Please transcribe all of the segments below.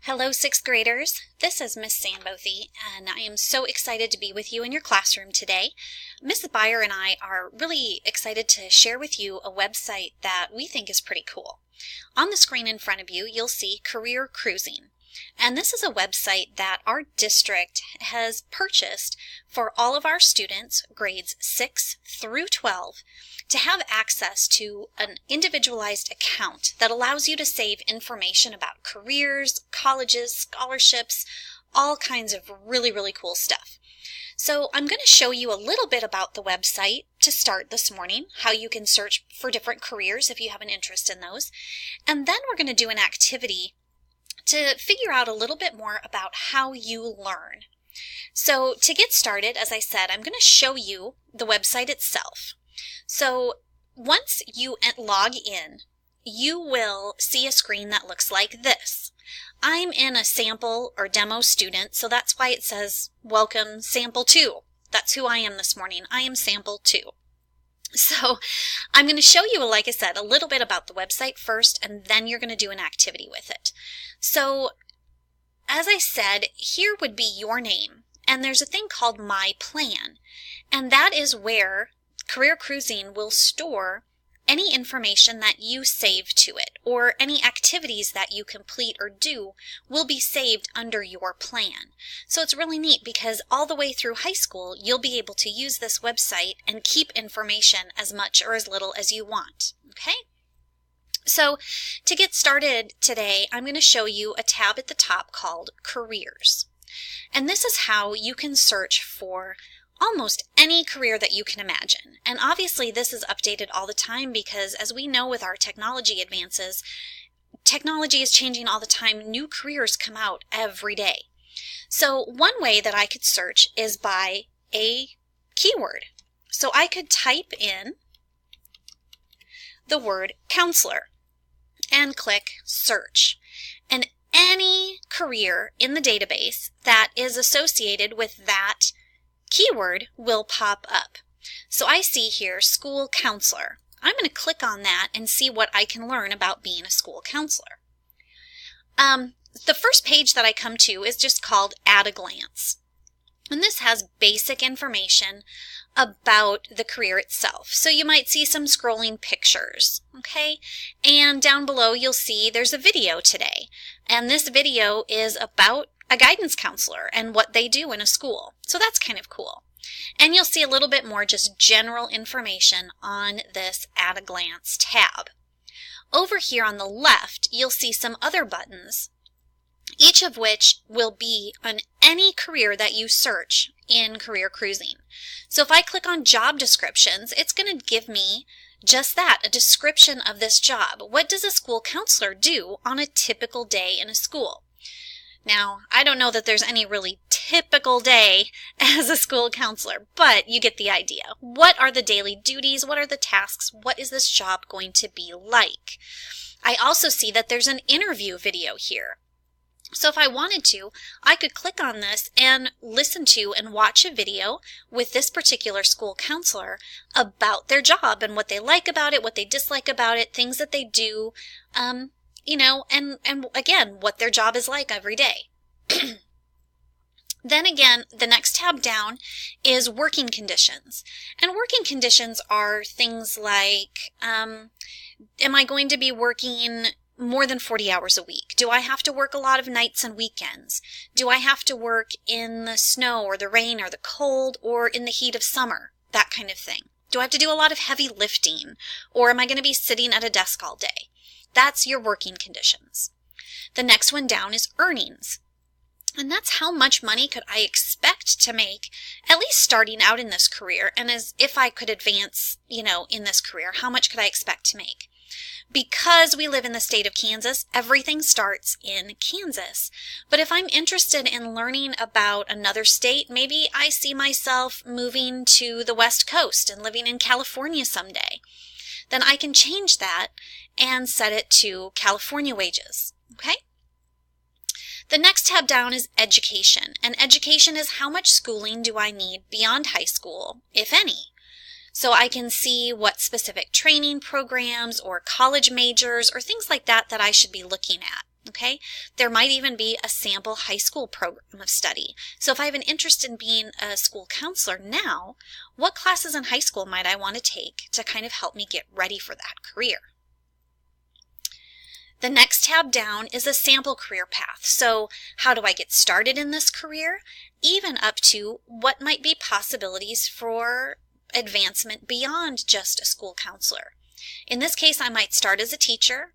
Hello, sixth graders. This is Miss Sambothy, and I am so excited to be with you in your classroom today. Miss Beyer and I are really excited to share with you a website that we think is pretty cool. On the screen in front of you, you'll see Career Cruising. And this is a website that our district has purchased for all of our students, grades 6 through 12, to have access to an individualized account that allows you to save information about careers, colleges, scholarships, all kinds of really cool stuff. So I'm going to show you a little bit about the website to start this morning, how you can search for different careers if you have an interest in those. And then we're going to do an activity to figure out a little bit more about how you learn. So to get started, as I said, I'm going to show you the website itself. So once you log in, you will see a screen that looks like this. I'm in a sample or demo student, so that's why it says Welcome Sample 2. That's who I am this morning. I am Sample 2. So I'm going to show you, like I said, a little bit about the website first, and then you're going to do an activity with it. So as I said, here would be your name, and there's a thing called My Plan, and that is where Career Cruising will store any information that you save to it, or any activities that you complete or do will be saved under your plan. So it's really neat because all the way through high school, you'll be able to use this website and keep information as much or as little as you want, okay? So to get started today, I'm going to show you a tab at the top called Careers. And this is how you can search for almost any career that you can imagine. And obviously this is updated all the time because, as we know with our technology advances, technology is changing all the time. New careers come out every day. So one way that I could search is by a keyword. So I could type in the word counselor and click search. And any career in the database that is associated with that keyword will pop up. So I see here school counselor. I'm going to click on that and see what I can learn about being a school counselor. The first page that I come to is just called At a Glance. And this has basic information about the career itself. So you might see some scrolling pictures, okay? And down below you'll see there's a video today. And this video is about a guidance counselor and what they do in a school. So that's kind of cool. And you'll see a little bit more just general information on this At a Glance tab. Over here on the left, you'll see some other buttons, each of which will be on any career that you search in Career Cruising. So if I click on job descriptions, it's going to give me just that, a description of this job. What does a school counselor do on a typical day in a school? Now, I don't know that there's any really typical day as a school counselor, but you get the idea. What are the daily duties? What are the tasks? What is this job going to be like? I also see that there's an interview video here. So if I wanted to, I could click on this and listen to and watch a video with this particular school counselor about their job and what they like about it, what they dislike about it, things that they do, you know, and again, what their job is like every day. Then again, the next tab down is working conditions. And working conditions are things like, am I going to be working more than 40 hours a week? Do I have to work a lot of nights and weekends? Do I have to work in the snow or the rain or the cold or in the heat of summer? That kind of thing. Do I have to do a lot of heavy lifting? Or am I going to be sitting at a desk all day? That's your working conditions. The next one down is earnings. And that's how much money could I expect to make, at least starting out in this career, and as if I could advance, you know, in this career, how much could I expect to make? Because we live in the state of Kansas, everything starts in Kansas. But if I'm interested in learning about another state, maybe I see myself moving to the West Coast and living in California someday, then I can change that and set it to California wages, okay? The next tab down is education, and education is how much schooling do I need beyond high school, if any. So I can see what specific training programs or college majors or things like that that I should be looking at. Okay, there might even be a sample high school program of study. So if I have an interest in being a school counselor now, what classes in high school might I want to take to kind of help me get ready for that career? The next tab down is a sample career path. So how do I get started in this career? Even up to what might be possibilities for advancement beyond just a school counselor. In this case, I might start as a teacher,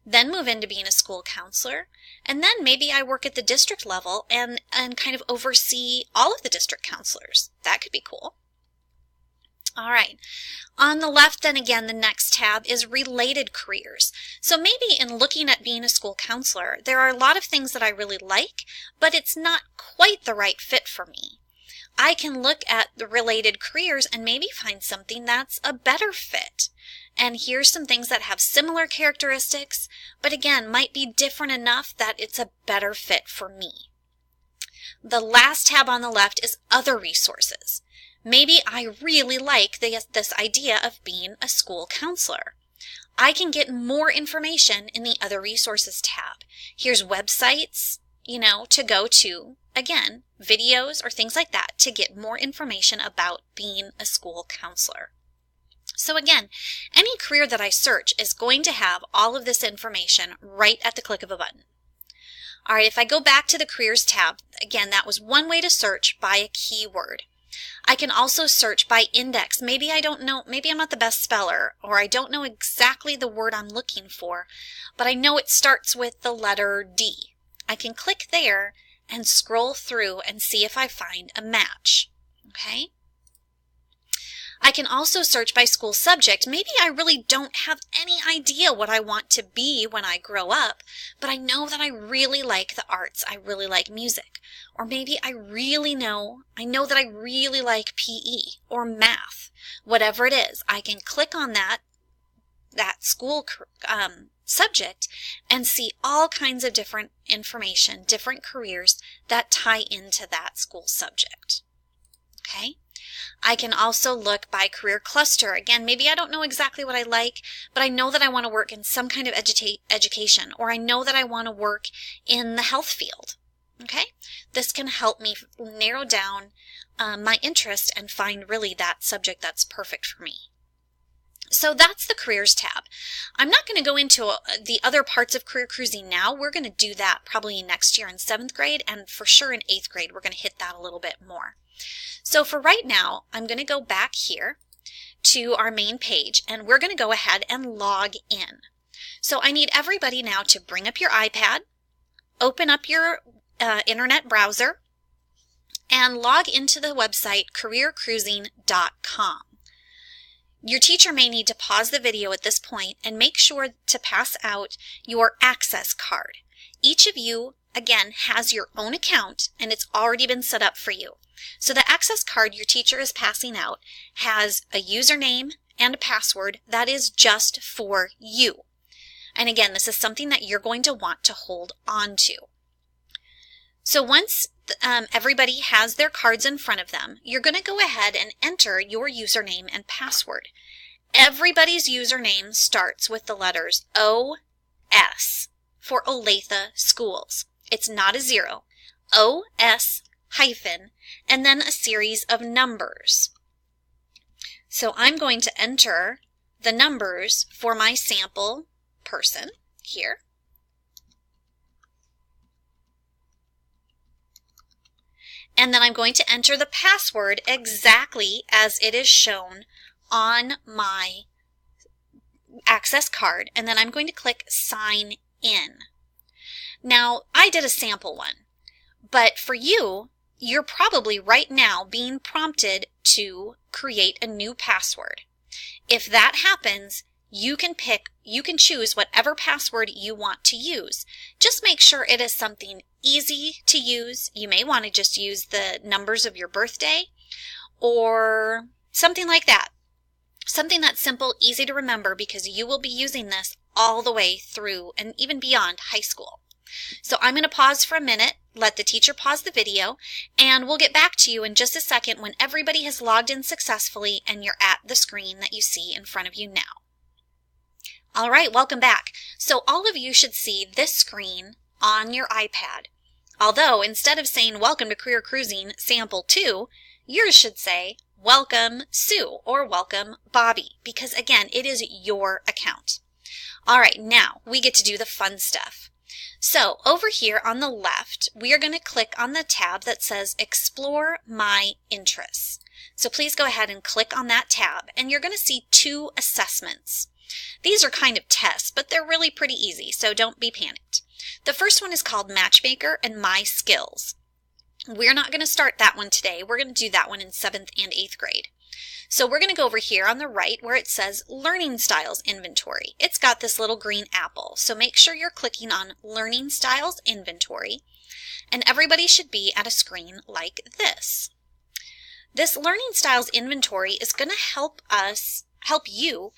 then move into being a school counselor, and then maybe I work at the district level and kind of oversee all of the district counselors. That could be cool. All right, on the left then again, the next tab is related careers. So maybe in looking at being a school counselor, there are a lot of things that I really like, but it's not quite the right fit for me. I can look at the related careers and maybe find something that's a better fit. And here's some things that have similar characteristics, but again, might be different enough that it's a better fit for me. The last tab on the left is other resources. Maybe I really like this idea of being a school counselor. I can get more information in the other resources tab. Here's websites, to go to, again, videos or things like that to get more information about being a school counselor. So again, any career that I search is going to have all of this information right at the click of a button. All right, if I go back to the careers tab, again, that was one way to search by a keyword. I can also search by index. Maybe I don't know, maybe I'm not the best speller, or I don't know exactly the word I'm looking for, but I know it starts with the letter D. I can click there and scroll through and see if I find a match. Okay? I can also search by school subject. Maybe I really don't have any idea what I want to be when I grow up, but I know that I really like the arts. I really like music. Or maybe I know that I really like PE or math. Whatever it is, I can click on that school subject and see all kinds of different information, different careers that tie into that school subject. Okay? I can also look by career cluster. Again, maybe I don't know exactly what I like, but I know that I want to work in some kind of education, or I know that I want to work in the health field. Okay? This can help me narrow down my interest and find really that subject that's perfect for me. So that's the careers tab. I'm not going to go into the other parts of career cruising now. We're going to do that probably next year in 7th grade, and for sure in 8th grade we're going to hit that a little bit more. So for right now, I'm going to go back here to our main page, and we're going to go ahead and log in. So I need everybody now to bring up your iPad, open up your internet browser, and log into the website careercruising.com. Your teacher may need to pause the video at this point and make sure to pass out your access card. Each of you, again, has your own account and it's already been set up for you. So the access card your teacher is passing out has a username and a password that is just for you. And again, this is something that you're going to want to hold on to. So once everybody has their cards in front of them, you're going to go ahead and enter your username and password. Everybody's username starts with the letters OS for Olathe Schools. It's not a zero. OS hyphen and then a series of numbers. So I'm going to enter the numbers for my sample person here. And then I'm going to enter the password exactly as it is shown on my access card. And then I'm going to click sign in. Now, I did a sample one, but for you, you're probably right now being prompted to create a new password. If that happens, you can choose whatever password you want to use. Just make sure it is something easy to use. You may want to just use the numbers of your birthday or something like that. Something that's simple, easy to remember, because you will be using this all the way through and even beyond high school. So I'm going to pause for a minute, let the teacher pause the video, and we'll get back to you in just a second when everybody has logged in successfully and you're at the screen that you see in front of you now. All right, welcome back. So all of you should see this screen on your iPad. Although instead of saying welcome to Career Cruising Sample 2, yours should say welcome Sue or welcome Bobby, because again, it is your account. All right, now we get to do the fun stuff. So over here on the left, we are going to click on the tab that says Explore My Interests. So please go ahead and click on that tab, and you're going to see 2 assessments. These are kind of tests, but they're really pretty easy, so don't be panicked. The first one is called Matchmaker and My Skills. We're not going to start that one today. We're going to do that one in 7th and 8th grade. So we're going to go over here on the right where it says Learning Styles Inventory. It's got this little green apple, so make sure you're clicking on Learning Styles Inventory, and everybody should be at a screen like this. This Learning Styles Inventory is going to help you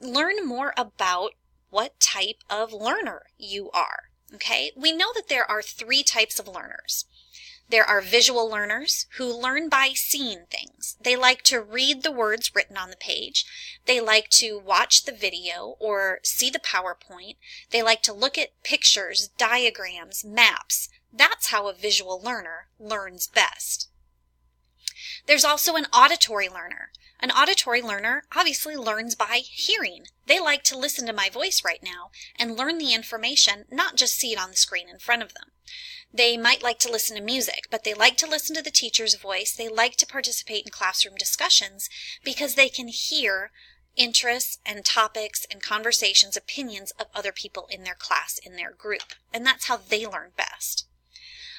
learn more about what type of learner you are. Okay, we know that there are 3 types of learners. There are visual learners who learn by seeing things. They like to read the words written on the page. They like to watch the video or see the PowerPoint. They like to look at pictures, diagrams, maps. That's how a visual learner learns best. There's also an auditory learner. An auditory learner obviously learns by hearing. They like to listen to my voice right now and learn the information, not just see it on the screen in front of them. They might like to listen to music, but they like to listen to the teacher's voice. They like to participate in classroom discussions because they can hear interests and topics and conversations, opinions of other people in their class, in their group. And that's how they learn best.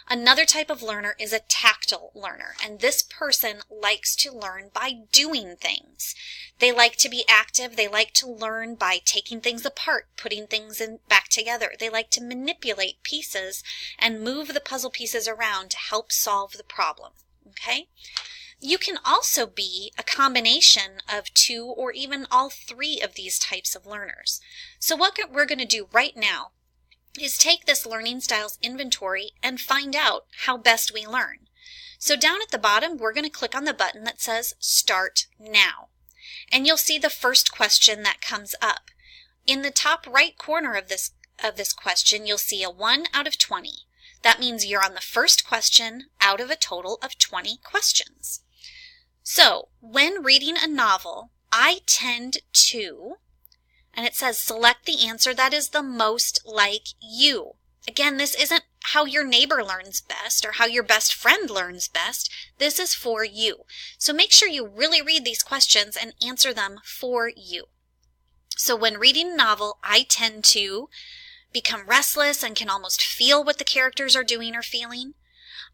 Another type of learner is a tactile learner, and this person likes to learn by doing things. They like to be active. They like to learn by taking things apart, putting things back together. They like to manipulate pieces and move the puzzle pieces around to help solve the problem. Okay? You can also be a combination of 2 or even all 3 of these types of learners. So what we're going to do right now is take this Learning Styles Inventory and find out how best we learn. So down at the bottom, we're going to click on the button that says Start Now. And you'll see the first question that comes up. In the top right corner of this question, you'll see a 1 out of 20. That means you're on the first question out of a total of 20 questions. So when reading a novel, I tend to, and it says select the answer that is the most like you. Again, this isn't how your neighbor learns best or how your best friend learns best. This is for you. So make sure you really read these questions and answer them for you. So when reading a novel, I tend to become restless and can almost feel what the characters are doing or feeling.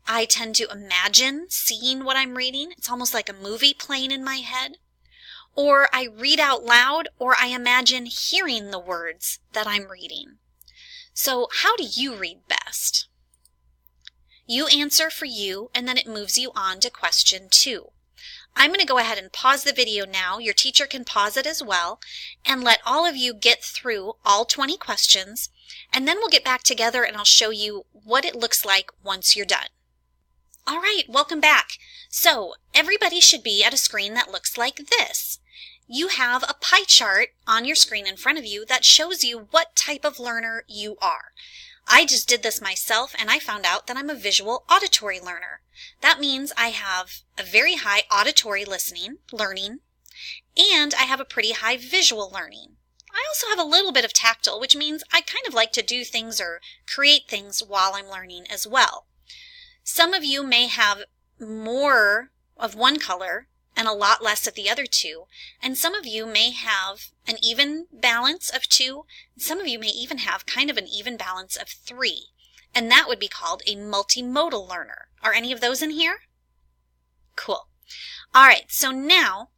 I tend to imagine seeing what I'm reading. It's almost like a movie playing in my head. Or I read out loud, or I imagine hearing the words that I'm reading. So how do you read best? You answer for you, and then it moves you on to question 2. I'm going to go ahead and pause the video now. Your teacher can pause it as well, and let all of you get through all 20 questions, and then we'll get back together and I'll show you what it looks like once you're done. All right, welcome back. So everybody should be at a screen that looks like this. You have a pie chart on your screen in front of you that shows you what type of learner you are. I just did this myself and I found out that I'm a visual auditory learner. That means I have a very high auditory learning, and I have a pretty high visual learning. I also have a little bit of tactile, which means I kind of like to do things or create things while I'm learning as well. Some of you may have more of one color and a lot less of the other 2. And some of you may have an even balance of 2. Some of you may even have kind of an even balance of 3. And that would be called a multimodal learner. Are any of those in here? Cool. All right, so now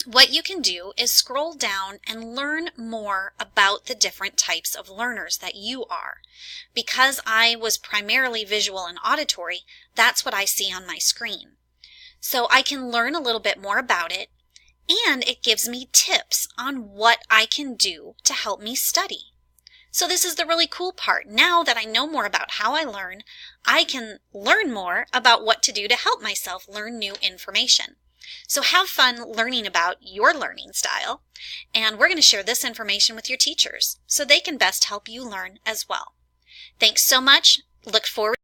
what you can do is scroll down and learn more about the different types of learners that you are. Because I was primarily visual and auditory, that's what I see on my screen. So I can learn a little bit more about it, and it gives me tips on what I can do to help me study. So this is the really cool part. Now that I know more about how I learn, I can learn more about what to do to help myself learn new information. So have fun learning about your learning style, and we're going to share this information with your teachers so they can best help you learn as well. Thanks so much. Look forward